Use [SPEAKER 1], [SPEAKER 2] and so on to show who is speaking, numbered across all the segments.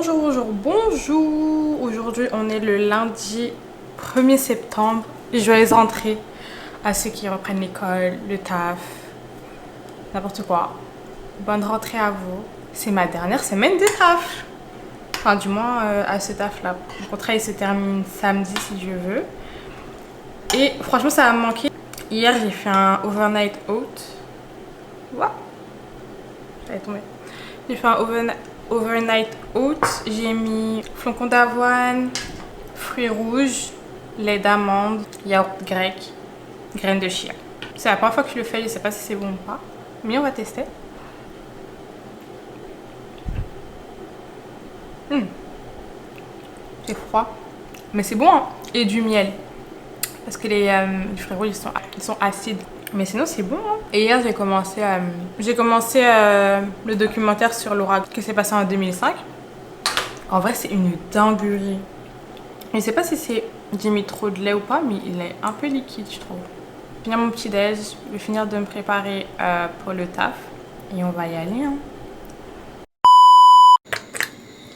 [SPEAKER 1] Bonjour. Aujourd'hui, on est le lundi 1er septembre. Joyeuse rentrée à ceux qui reprennent l'école, le taf, n'importe quoi. Bonne rentrée à vous. C'est ma dernière semaine de taf. Enfin, du moins, à ce taf-là. Le contrat, il se termine samedi, si Dieu veut. Et franchement, ça m'a manqué. Hier, j'ai fait un overnight oat. Waouh! J'allais tomber. J'ai fait un overnight oat. J'ai mis flocons d'avoine, fruits rouges, lait d'amande, yaourt grec, graines de chia. C'est la première fois que je le fais, je sais pas si c'est bon ou pas. Mais on va tester. C'est froid. Mais c'est bon, hein. Et du miel. Parce que les fruits rouges, ils sont acides. Mais sinon, c'est bon, hein. Et hier, j'ai commencé le documentaire sur l'ouragan qui s'est passé en 2005. En vrai, c'est une dinguerie. Je sais pas si j'ai mis trop de lait ou pas, mais il est un peu liquide, je trouve. Je vais finir mon petit déj, je vais finir de me préparer pour le taf. Et on va y aller, hein.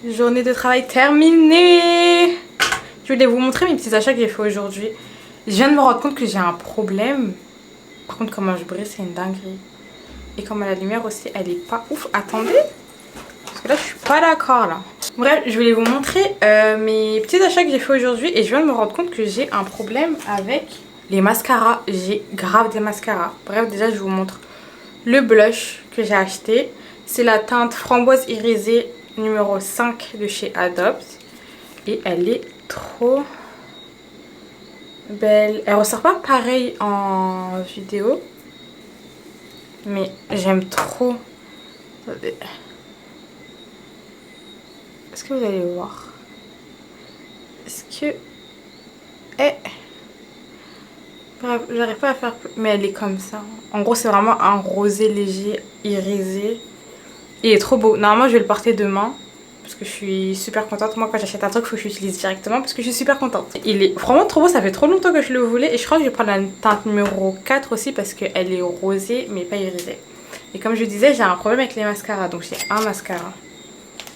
[SPEAKER 1] Journée de travail terminée. Je voulais vous montrer mes petits achats que j'ai fait aujourd'hui. Je viens de me rendre compte que j'ai un problème. Par contre, comment je brille, c'est une dinguerie. Et comme la lumière aussi, elle est pas ouf. Attendez. Parce que là, je suis pas d'accord, là. Bref, je voulais vous montrer mes petits achats que j'ai fait aujourd'hui. Et je viens de me rendre compte que j'ai un problème avec les mascaras. J'ai grave des mascaras. Bref, déjà, je vous montre le blush que j'ai acheté. C'est la teinte framboise irisée numéro 5 de chez Adopt. Et elle est trop belle. Elle ressort pas pareil en vidéo. Mais j'aime trop. Est-ce que vous allez voir? Est-ce que... Bref, j'arrive pas à faire... Mais elle est comme ça. En gros, c'est vraiment un rosé léger, irisé. Il est trop beau. Normalement, je vais le porter demain. Parce que je suis super contente. Moi, quand j'achète un truc, il faut que je l'utilise directement. Parce que je suis super contente. Il est vraiment trop beau. Ça fait trop longtemps que je le voulais. Et je crois que je vais prendre la teinte numéro 4 aussi. Parce qu'elle est rosée, mais pas irisée. Et comme je disais, j'ai un problème avec les mascaras. Donc, j'ai un mascara.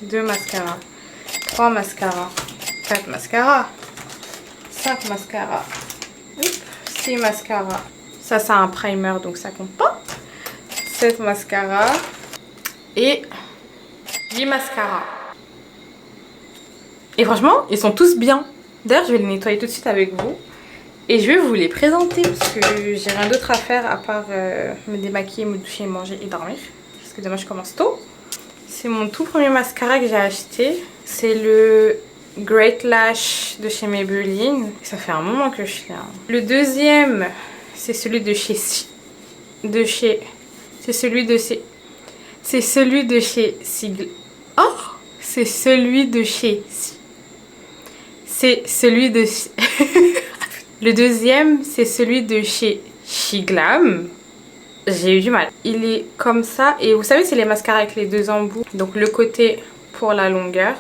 [SPEAKER 1] 2 mascaras. 3 mascaras. 4 mascaras. 5 mascaras. 6 mascaras. Ça, c'est un primer. Donc, ça compte pas. 7 mascaras. Et 8 mascaras. Et franchement, ils sont tous bien. D'ailleurs, je vais les nettoyer tout de suite avec vous. Et je vais vous les présenter. Parce que j'ai rien d'autre à faire à part me démaquiller, me doucher, manger et dormir. Parce que demain, je commence tôt. C'est mon tout premier mascara que j'ai acheté. C'est le Great Lash de chez Maybelline. Ça fait un moment que je l'ai. Le deuxième, c'est celui de chez... C'est celui de chez Sigl... Oh! C'est celui de chez... C'est celui de... Le deuxième, c'est celui de chez Shiglam. J'ai eu du mal. Il est comme ça. Et vous savez, c'est les mascaras avec les deux embouts. Donc le côté pour la longueur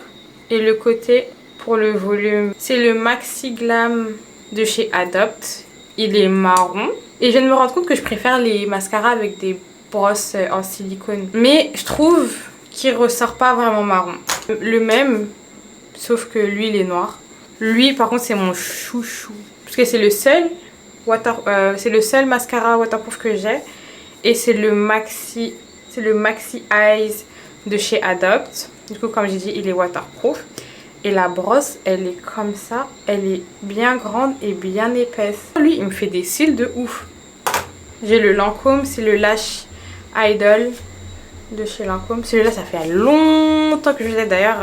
[SPEAKER 1] et le côté pour le volume. C'est le Maxi Glam de chez Adopt. Il est marron. Et je viens de me rendre compte que je préfère les mascaras avec des brosses en silicone. Mais je trouve qu'il ressort pas vraiment marron. Le même, sauf que lui, il est noir. Lui, par contre, c'est mon chouchou. Parce que c'est le seul mascara waterproof que j'ai. Et c'est le Maxi Eyes de chez Adopt. Du coup, comme j'ai dit, il est waterproof. Et la brosse, elle est comme ça. Elle est bien grande et bien épaisse. Lui, il me fait des cils de ouf. J'ai le Lancôme, c'est le Lash Idol de chez Lancôme. Celui-là, ça fait longtemps que je l'ai. D'ailleurs,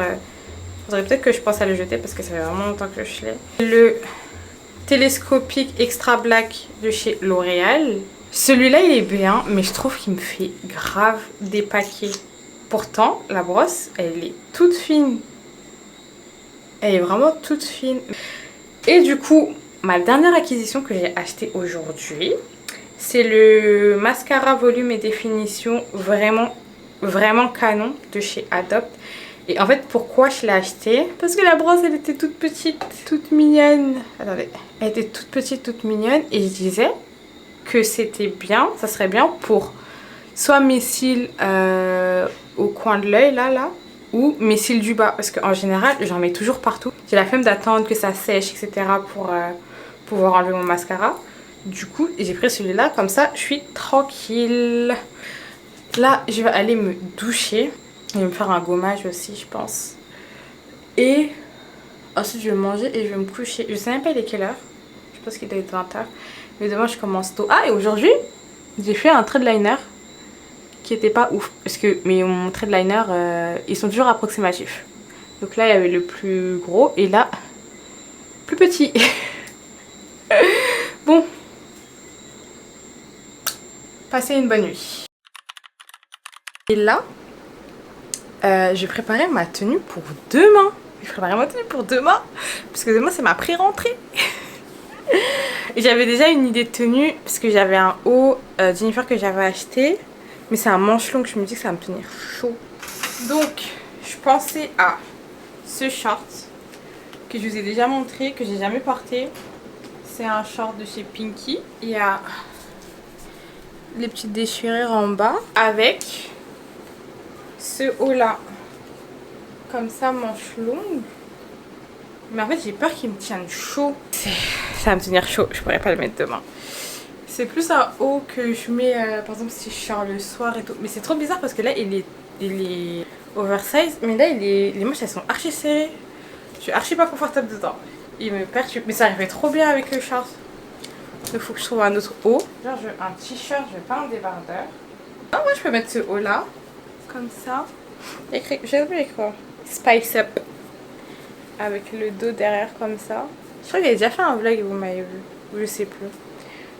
[SPEAKER 1] faudrait peut-être que je pense à le jeter parce que ça fait vraiment longtemps que je l'ai. Le Télescopique Extra Black de chez L'Oréal. Celui-là, il est bien, mais je trouve qu'il me fait grave dépaquer. Pourtant, la brosse, elle est toute fine. Elle est vraiment toute fine. Et du coup, ma dernière acquisition que j'ai achetée aujourd'hui, c'est le mascara volume et définition vraiment canon de chez Adopt. Et en fait, pourquoi je l'ai acheté? Parce que la brosse, elle était toute petite, toute mignonne. Attendez, elle était toute petite, toute mignonne. Et je disais que c'était bien, ça serait bien pour soit mes cils au coin de l'œil, là, ou mes cils du bas. Parce qu'en général, j'en mets toujours partout. J'ai la flemme d'attendre que ça sèche, etc. pour pouvoir enlever mon mascara. Du coup, j'ai pris celui-là. Comme ça, je suis tranquille. Là, je vais aller me doucher. Je vais me faire un gommage aussi, je pense. Et ensuite, je vais manger et je vais me coucher. Je sais même pas il est quelle heure. Je pense qu'il doit être 20h. Mais demain, je commence tôt. Ah, et aujourd'hui, j'ai fait un trait de liner qui était pas ouf. Parce que mon trait de liner, ils sont toujours approximatifs. Donc là, il y avait le plus gros et là, plus petit. Bon. Passez une bonne nuit. Et là, je préparais ma tenue pour demain. Je préparais ma tenue pour demain. Parce que demain, c'est ma pré-rentrée. Et j'avais déjà une idée de tenue. Parce que j'avais un haut Jennifer que j'avais acheté. Mais c'est un manche long que je me dis que ça va me tenir chaud. Donc, je pensais à ce short que je vous ai déjà montré, que j'ai jamais porté. C'est un short de chez Pinky. Il y a les petites déchirures en bas avec ce haut là. Comme ça, manche longue. Mais en fait, j'ai peur qu'il me tienne chaud. Ça va me tenir chaud, je pourrais pas le mettre demain. C'est plus un haut que je mets, par exemple, si je sors le soir et tout. Mais c'est trop bizarre parce que là, il est oversize. Mais là, les manches, elles sont archi serrées. Je suis archi pas confortable dedans. Il me perturbe. Mais ça arrivait trop bien avec le short. Donc, il faut que je trouve un autre haut. Genre, je veux un t-shirt, je veux pas un débardeur. Ah, moi, je peux mettre ce haut là. Comme ça. J'ai vu quoi. Spice up. Avec le dos derrière comme ça. Je crois que j'ai déjà fait un vlog et vous m'avez vu. Ou je sais plus.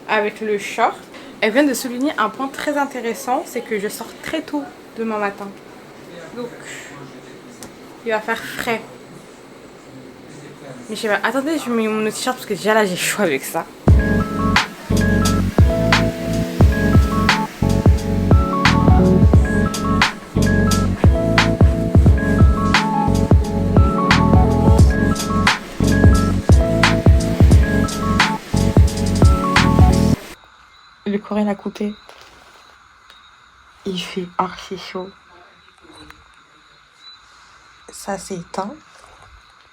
[SPEAKER 1] Avec le short. Elle vient de souligner un point très intéressant. C'est que je sors très tôt demain matin. Donc, il va faire frais. Mais je sais pas. Attendez, je mets mon autre t-shirt parce que déjà là, j'ai chaud avec ça. Le coréen a coupé. Il fait archi chaud. Ça c'est éteint.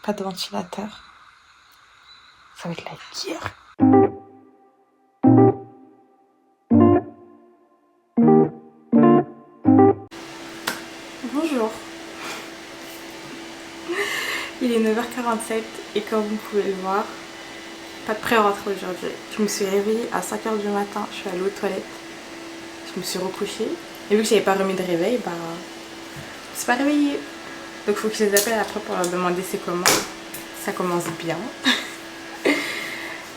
[SPEAKER 1] Pas de ventilateur. Ça va être la guerre. Bonjour. Il est 9h47 et comme vous pouvez le voir, pas de pré-rentrée aujourd'hui. Je me suis réveillée à 5h du matin, je suis allée aux toilettes. Je me suis recouchée. Et vu que j'avais pas remis de réveil, bah je me suis pas réveillée. Donc il faut que je les appelle après pour leur demander c'est comment. Ça commence bien.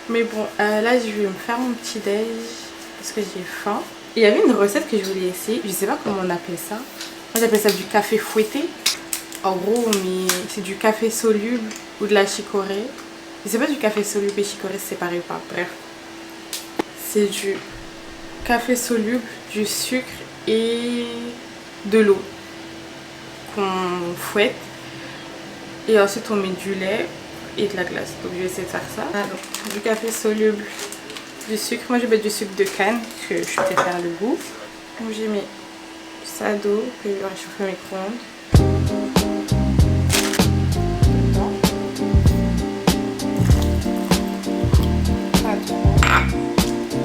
[SPEAKER 1] Mais bon, là je vais me faire mon petit déj parce que j'ai faim. Il y avait une recette que je voulais essayer, je sais pas comment on appelle ça. Moi j'appelle ça du café fouetté. En gros, mais c'est du café soluble ou de la chicorée. Je sais pas du café soluble et chicorée c'est pareil ou pas, bref. C'est du café soluble, du sucre et de l'eau qu'on fouette. Et ensuite on met du lait et de la glace. Donc je vais essayer de faire ça. Ah, donc, du café soluble, du sucre. Moi je vais mettre du sucre de canne, parce que je préfère le goût. Donc j'ai mis ça d'eau que je vais réchauffer au micro-ondes.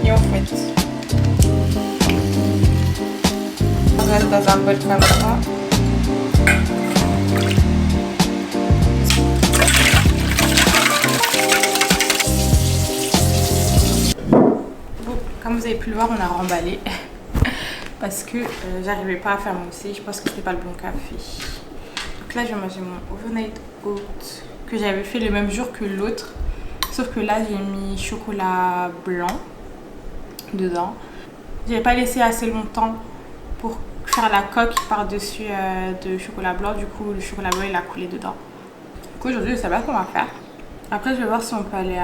[SPEAKER 1] Et on fouette. On reste dans un bol comme ça. Comme vous avez pu le voir, on a remballé parce que j'arrivais pas à faire mousser. Je pense que c'était pas le bon café. Donc là, je vais manger mon overnight oat que j'avais fait le même jour que l'autre. Sauf que là, j'ai mis chocolat blanc dedans. J'avais pas laissé assez longtemps pour faire la coque par-dessus de chocolat blanc. Du coup, le chocolat blanc, il a coulé dedans. Du coup, aujourd'hui, je sais pas ce qu'on va faire. Après, je vais voir si on peut aller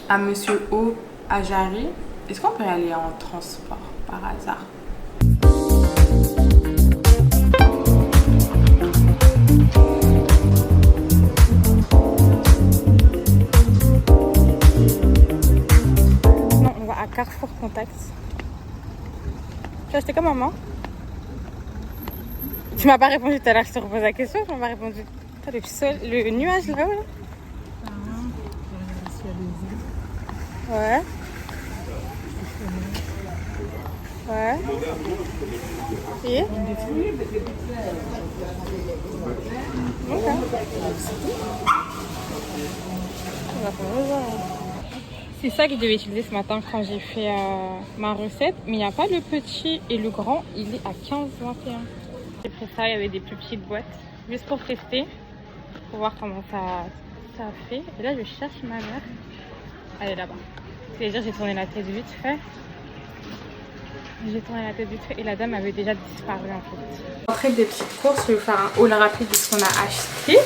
[SPEAKER 1] à Monsieur O. à Jarry. Est-ce qu'on peut aller en transport par hasard? Non, on va à Carrefour Contact. Tu as acheté quoi, maman? Tu m'as pas répondu tout à l'heure, je te repose la question, tu m'as pas répondu. T'as le nuage là-haut là. Ouais. Ouais. Et ok. C'est ça que je devais utiliser ce matin quand j'ai fait ma recette. Mais il n'y a pas le petit et le grand, il est à 15,21. J'ai pris ça, il y avait des plus petites boîtes. Juste pour tester, pour voir comment ça fait. Et là, je cherche ma mère. Elle est là-bas. C'est-à-dire, j'ai tourné la tête vite fait. Et la dame avait déjà disparu en fait. Après des petites courses, je vais vous faire un haul rapide de ce qu'on a acheté.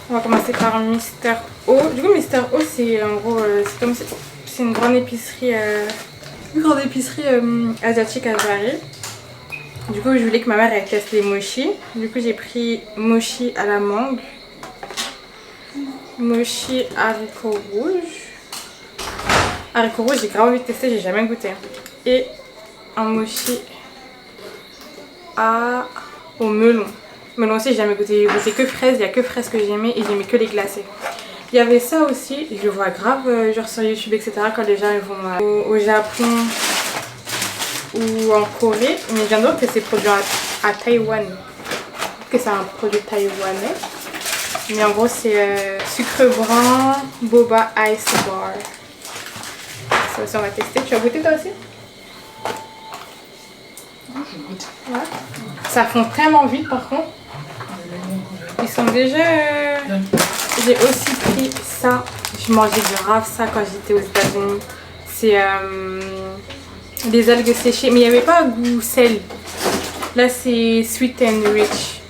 [SPEAKER 1] On va commencer par Mister O. Du coup, Mister O, c'est en gros, c'est une grande épicerie, asiatique à Paris. Du coup, je voulais que ma mère elle teste les mochi. Du coup, j'ai pris mochi à la mangue, mochi haricots rouges. Haricots rouges, j'ai grave envie de tester, j'ai jamais goûté. Et un mochi au melon. Melon aussi, j'ai jamais goûté. J'ai goûté que fraises, il n'y a que fraises que j'aimais et j'aimais que les glacés. Il y avait ça aussi, je le vois grave genre sur YouTube, etc. quand les gens ils vont au Japon ou en Corée. Mais je viens de voir que c'est produit à Taïwan. Que c'est un produit taïwanais. Mais en gros, c'est sucre brun, boba ice bar. Ça aussi, on va tester. Tu as goûté toi aussi? Ouais. Ça fond tellement vite par contre. Ils sont déjà... J'ai aussi pris ça. Je mangeais grave ça quand j'étais aux États-Unis. C'est des algues séchées. Mais il n'y avait pas un goût sel. Là, c'est sweet and rich.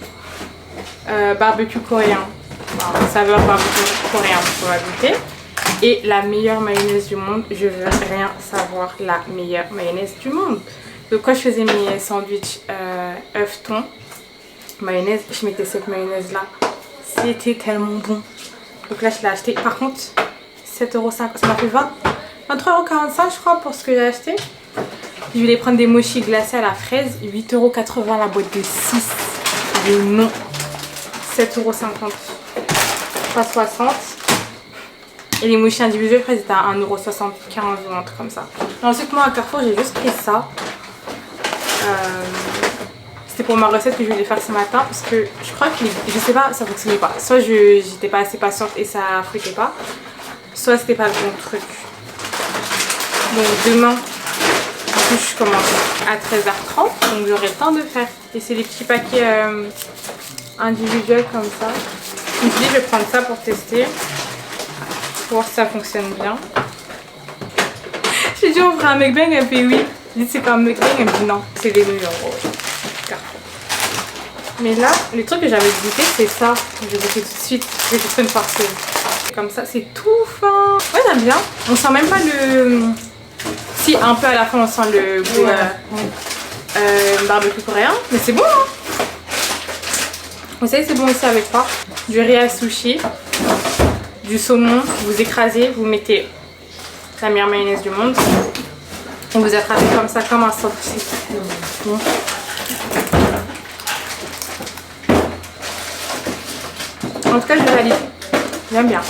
[SPEAKER 1] Barbecue coréen. Enfin, saveur barbecue coréen. On va goûter. Et la meilleure mayonnaise du monde. Je veux rien savoir. La meilleure mayonnaise du monde. Donc quand je faisais mes sandwichs œuf thon, mayonnaise, je mettais cette mayonnaise là. C'était tellement bon. Donc là je l'ai acheté. Par contre, 7,50 €. Ça m'a fait 23,45 € je crois pour ce que j'ai acheté. Je voulais prendre des mochis glacés à la fraise. 8,80 € la boîte de 6. Et non. 7,50 €. 3,60 €. Et les mochis individuels, je crois, c'était à 1,75 € ou un truc comme ça. Et ensuite, moi à Carrefour, j'ai juste pris ça. C'était pour ma recette que je voulais faire ce matin parce que je crois que je sais pas, ça fonctionnait pas. Soit j'étais pas assez patiente et ça fruitait pas, soit c'était pas le bon truc. Donc demain, en plus je commence à 13h30, donc j'aurai le temps de faire. Et c'est des petits paquets individuels comme ça. Je me suis dit je vais prendre ça pour tester, pour voir si ça fonctionne bien. J'ai dit on fera un mukbang, elle fait oui. Je dis c'est pas un mukbang, elle me dit non, c'est des nouilles en gros. Mais là, le truc que j'avais goûté, c'est ça. Je vais goûter tout de suite. Je vais goûter une parcelle. Comme ça, c'est tout fin. Ouais, j'aime bien. On sent même pas le... Si, un peu à la fin, on sent le goût barbecue coréen. Mais c'est bon, hein. Vous savez, c'est bon aussi avec quoi? Du riz à sushi, du saumon. Vous écrasez, vous mettez la meilleure mayonnaise du monde. Et vous attrapez comme ça, comme un sandwich. Bon. En tout cas, je valide. J'aime bien.